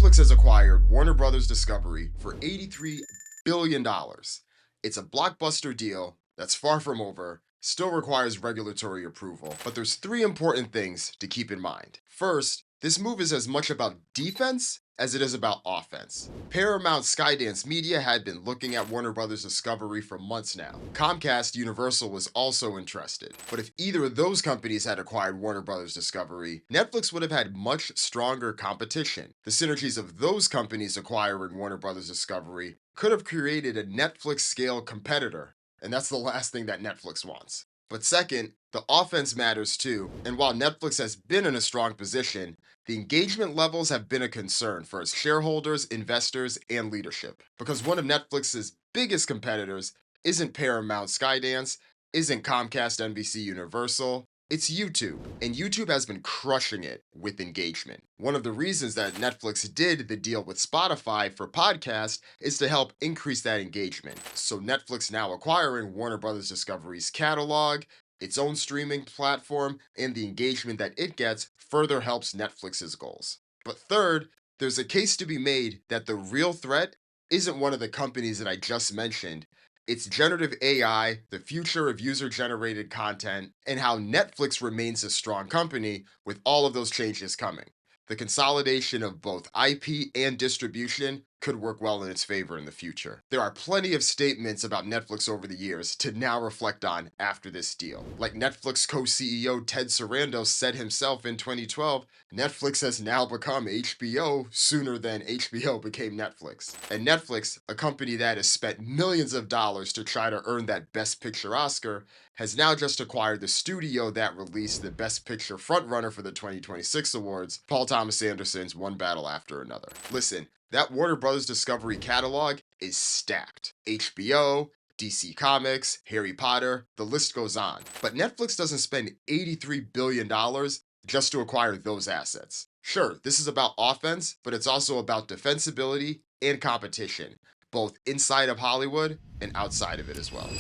Netflix has acquired Warner Brothers Discovery for $83 billion dollars. It's a blockbuster deal that's far from over, still requires regulatory approval, but there's three important things to keep in mind. First, this move is as much about defense as it is about offense. Paramount Skydance Media had been looking at Warner Brothers Discovery for months now. Comcast Universal was also interested. But if either of those companies had acquired Warner Brothers Discovery, Netflix would have had much stronger competition. The synergies of those companies acquiring Warner Brothers Discovery could have created a Netflix scale competitor, and that's the last thing that Netflix wants. But second, the offense matters too, and while Netflix has been in a strong position, the engagement levels have been a concern for its shareholders, investors, and leadership. Because one of Netflix's biggest competitors isn't Paramount Skydance, isn't Comcast NBC Universal, it's YouTube, and YouTube has been crushing it with engagement. One of the reasons that Netflix did the deal with Spotify for podcasts is to help increase that engagement. So Netflix now acquiring Warner Brothers Discovery's catalog, its own streaming platform, and the engagement that it gets further helps Netflix's goals. But third, there's a case to be made that the real threat isn't one of the companies that I just mentioned. It's generative AI, the future of user generated content, and how Netflix remains a strong company with all of those changes coming. The consolidation of both IP and distribution could work well in its favor in the future. There are plenty of statements about Netflix over the years to now reflect on after this deal. Like Netflix co-CEO Ted Sarandos said himself in 2012, Netflix has now become HBO sooner than HBO became Netflix. And Netflix, a company that has spent millions of dollars to try to earn that Best Picture Oscar, has now just acquired the studio that released the Best Picture frontrunner for the 2026 awards, Paul Thomas Anderson's One Battle After Another. Listen, that Warner Brothers Discovery catalog is stacked. HBO, DC Comics, Harry Potter, the list goes on. But Netflix doesn't spend $83 billion dollars just to acquire those assets. Sure, this is about offense, but it's also about defensibility and competition, both inside of Hollywood and outside of it as well.